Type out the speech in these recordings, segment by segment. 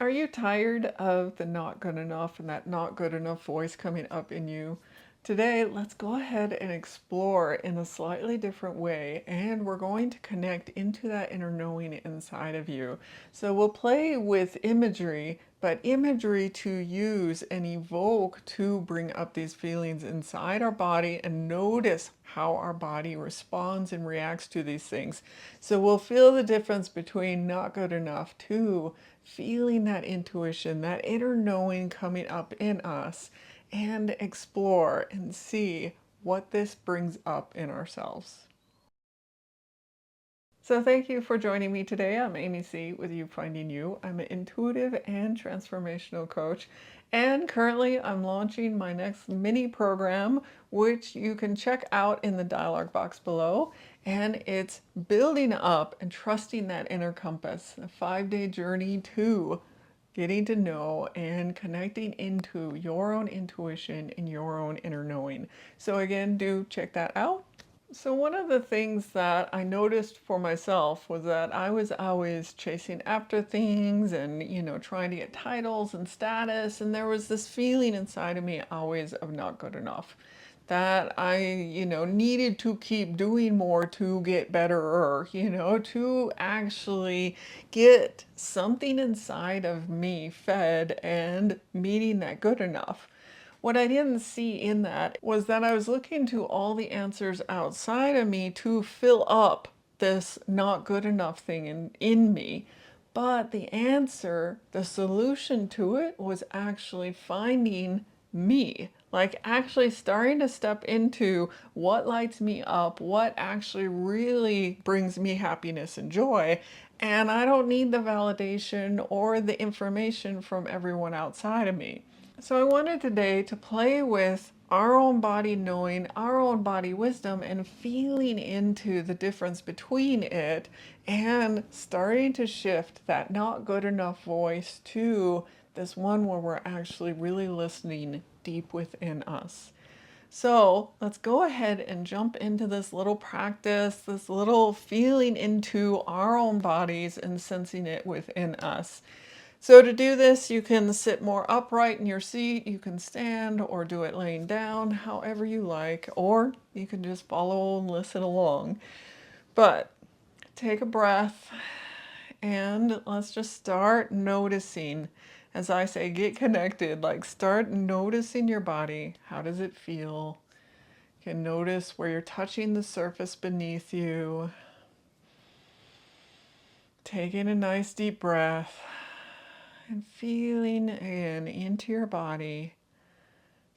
Are you tired of the not good enough and that not good enough voice coming up in you? Today, let's go ahead and explore in a slightly different way, and we're going to connect into that inner knowing inside of you. So we'll play with imagery, but imagery to use and evoke to bring up these feelings inside our body and notice how our body responds and reacts to these things. So we'll feel the difference between not good enough to feeling that intuition, that inner knowing coming up in us, and explore and see what this brings up in ourselves. So thank you for joining me today. I'm AmyC with You Finding You. I'm an intuitive and transformational coach, and currently I'm launching my next mini program, which you can check out in the dialog box below. And it's building up and trusting that inner compass, a 5-day journey to getting to know and connecting into your own intuition and your own inner knowing. So again, do check that out. So one of the things that I noticed for myself was that I was always chasing after things and, trying to get titles and status. And there was this feeling inside of me always of not good enough. That I, needed to keep doing more to get better, to actually get something inside of me fed and meeting that good enough. What I didn't see in that was that I was looking to all the answers outside of me to fill up this not good enough thing in me. But the answer, the solution to it was actually finding me. Like actually starting to step into what lights me up, what actually really brings me happiness and joy. And I don't need the validation or the information from everyone outside of me. So I wanted today to play with our own body knowing, our own body wisdom, and feeling into the difference between it and starting to shift that not good enough voice to this one where we're actually really listening deep within us. So let's go ahead and jump into this little practice, this little feeling into our own bodies and sensing it within us. So to do this, you can sit more upright in your seat, you can stand or do it laying down, however you like, or you can just follow and listen along. But take a breath and let's just start noticing. As I say, get connected, like start noticing your body. How does it feel? You can notice where you're touching the surface beneath you. Taking a nice deep breath. And feeling into your body,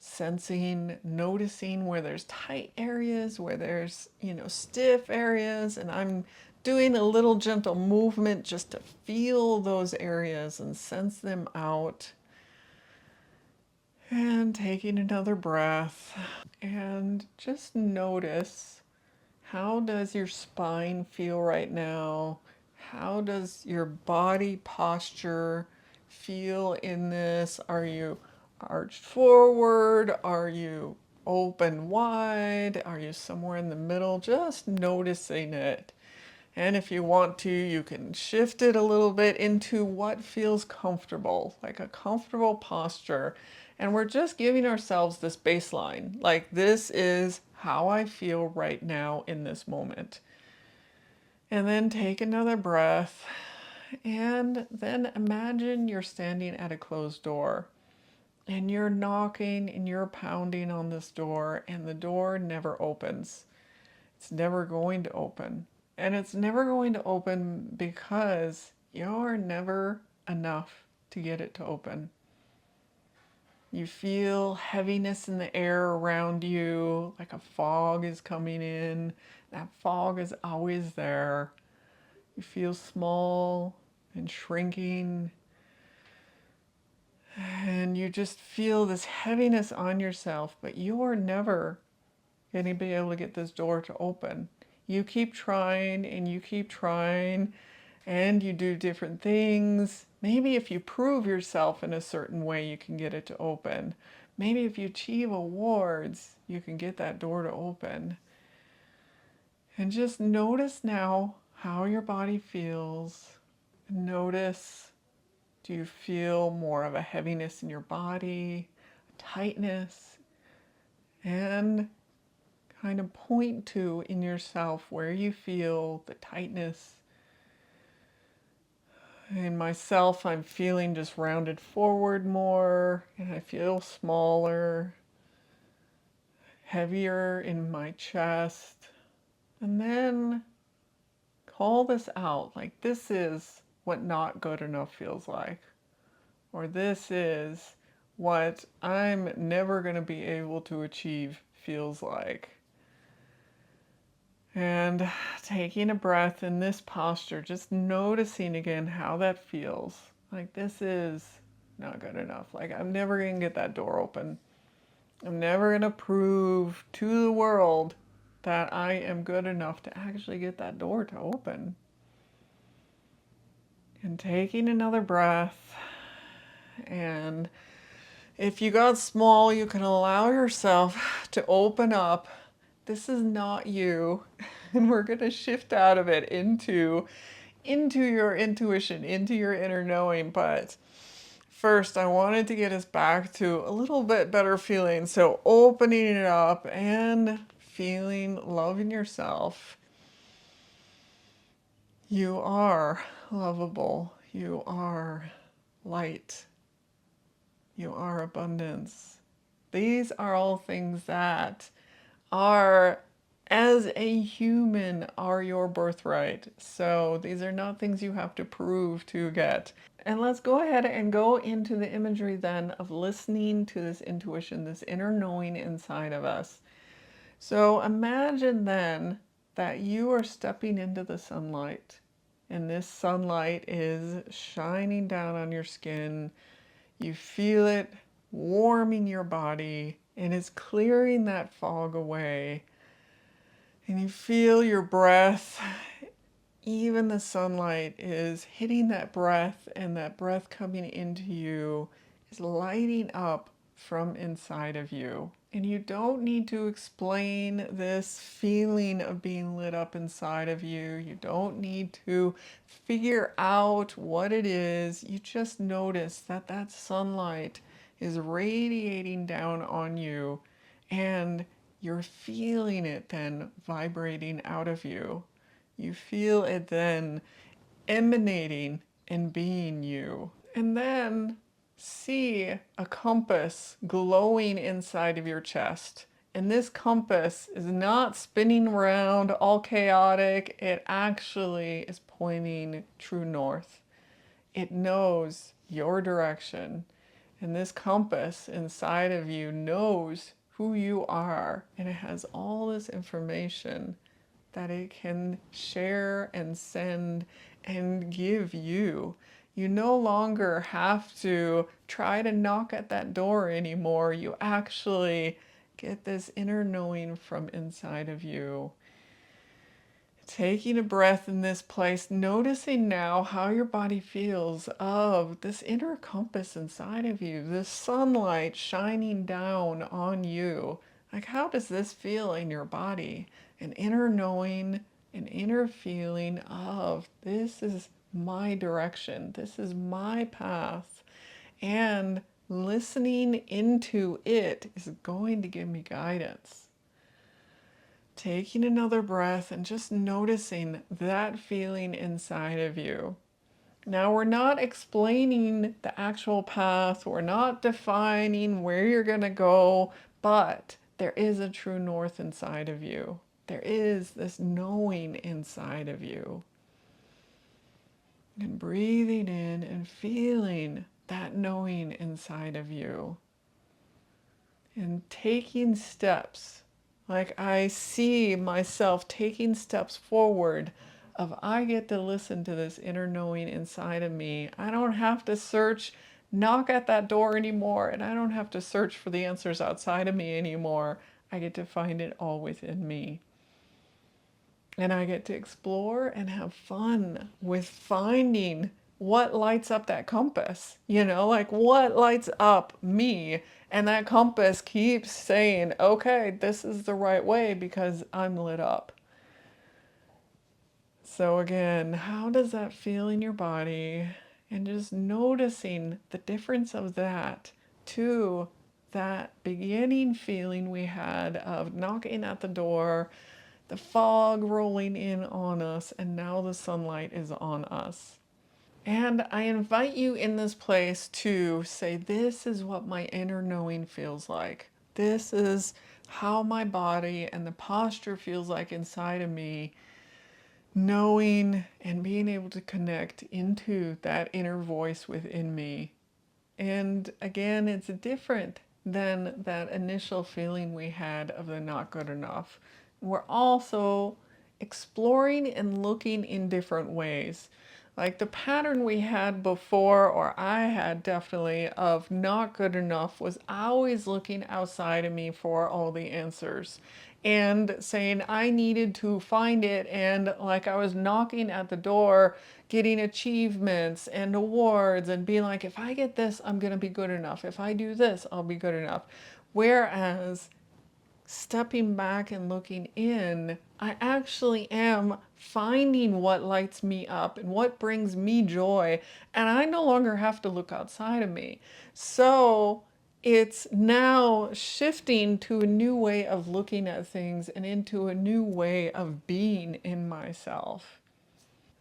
sensing, noticing where there's tight areas, where there's, stiff areas. And I'm doing a little gentle movement just to feel those areas and sense them out. And taking another breath. And just notice, how does your spine feel right now? How does your body posture feel in this? Are you arched forward? Are you open wide? Are you somewhere in the middle? Just noticing it. And if you want to, you can shift it a little bit into what feels comfortable, like a comfortable posture. And we're just giving ourselves this baseline, like this is how I feel right now in this moment. And then take another breath. And then imagine you're standing at a closed door. And you're knocking and you're pounding on this door, and the door never opens. It's never going to open. And it's never going to open because you're never enough to get it to open. You feel heaviness in the air around you, like a fog is coming in. That fog is always there. You feel small and shrinking. And you just feel this heaviness on yourself, but you're never going to be able to get this door to open. You keep trying and you keep trying and you do different things. Maybe if you prove yourself in a certain way, you can get it to open. Maybe if you achieve awards, you can get that door to open. And just notice now how your body feels. Notice, Do you feel more of a heaviness in your body, tightness? And kind of point to in yourself where you feel the tightness. In myself, I'm feeling just rounded forward more, and I feel smaller, heavier in my chest. And then call this out, like this is what not good enough feels like, or this is what I'm never going to be able to achieve feels like. And taking a breath in this posture, just noticing again how that feels. Like this is not good enough. Like I'm never going to get that door open. I'm never going to prove to the world that I am good enough to actually get that door to open. And taking another breath. And if you got small, you can allow yourself to open up. This is not you. And we're going to shift out of it into your intuition, into your inner knowing. But first, I wanted to get us back to a little bit better feeling. So opening it up and feeling, loving yourself. You are lovable. You are light. You are abundance. These are all things that are, as a human, are your birthright. So these are not things you have to prove to get. And let's go ahead and go into the imagery then of listening to this intuition, this inner knowing inside of us. So imagine then that you are stepping into the sunlight, and this sunlight is shining down on your skin. You feel it warming your body, and it's clearing that fog away. And you feel your breath, even the sunlight is hitting that breath, and that breath coming into you is lighting up from inside of you. And you don't need to explain this feeling of being lit up inside of you. You don't need to figure out what it is. You just notice that that sunlight is radiating down on you, and you're feeling it then vibrating out of you. You feel it then emanating and being you. And then see a compass glowing inside of your chest. And this compass is not spinning around all chaotic. It actually is pointing true north. It knows your direction. And this compass inside of you knows who you are. And it has all this information that it can share and send and give you. You no longer have to try to knock at that door anymore. You actually get this inner knowing from inside of you. Taking a breath in this place, noticing now how your body feels of this inner compass inside of you, this sunlight shining down on you. Like, how does this feel in your body? An inner knowing, an inner feeling of this is my direction, this is my path, and listening into it is going to give me guidance. Taking another breath and just noticing that feeling inside of you. Now, we're not explaining the actual path, we're not defining where you're going to go, but there is a true north inside of you. There is this knowing inside of you. And breathing in and feeling that knowing inside of you. And taking steps. Like I see myself taking steps forward of I get to listen to this inner knowing inside of me. I don't have to search, knock at that door anymore, and I don't have to search for the answers outside of me anymore. I get to find it all within me. And I get to explore and have fun with finding what lights up that compass, like what lights up me. And that compass keeps saying, okay, this is the right way because I'm lit up. So again, how does that feel in your body? And just noticing the difference of that to that beginning feeling we had of knocking at the door, the fog rolling in on us, and now the sunlight is on us. And I invite you in this place to say, this is what my inner knowing feels like. This is how my body and the posture feels like inside of me, knowing and being able to connect into that inner voice within me. And again, it's different than that initial feeling we had of the not good enough. We're also exploring and looking in different ways. Like the pattern we had before, or I had definitely, of not good enough was always looking outside of me for all the answers and saying I needed to find it. And like I was knocking at the door, getting achievements and awards and being like, if I get this, I'm going to be good enough. If I do this, I'll be good enough. Whereas stepping back and looking in, I actually am finding what lights me up and what brings me joy. And I no longer have to look outside of me. So it's now shifting to a new way of looking at things and into a new way of being in myself.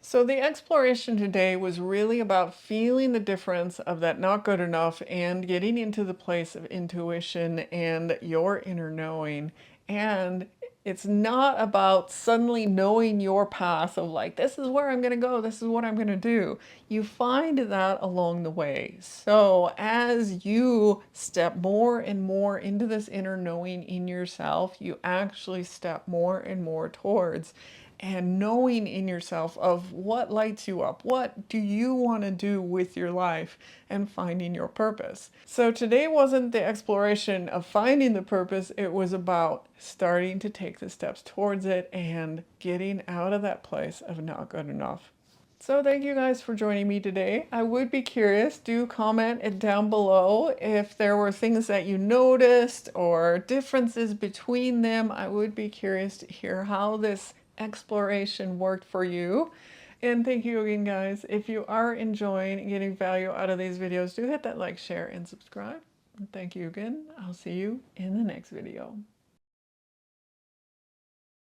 So the exploration today was really about feeling the difference of that not good enough and getting into the place of intuition and your inner knowing. And it's not about suddenly knowing your path of like, this is where I'm going to go, this is what I'm going to do. You find that along the way. So as you step more and more into this inner knowing in yourself, you actually step more and more towards and knowing in yourself of what lights you up, what do you want to do with your life, and finding your purpose. So today wasn't the exploration of finding the purpose, it was about starting to take the steps towards it and getting out of that place of not good enough. So thank you guys for joining me today. I would be curious, do comment it down below if there were things that you noticed or differences between them. I would be curious to hear how this exploration worked for you. And thank you again, guys. If you are enjoying and getting value out of these videos, do hit that like, share, and subscribe. And thank you again. I'll see you in the next video.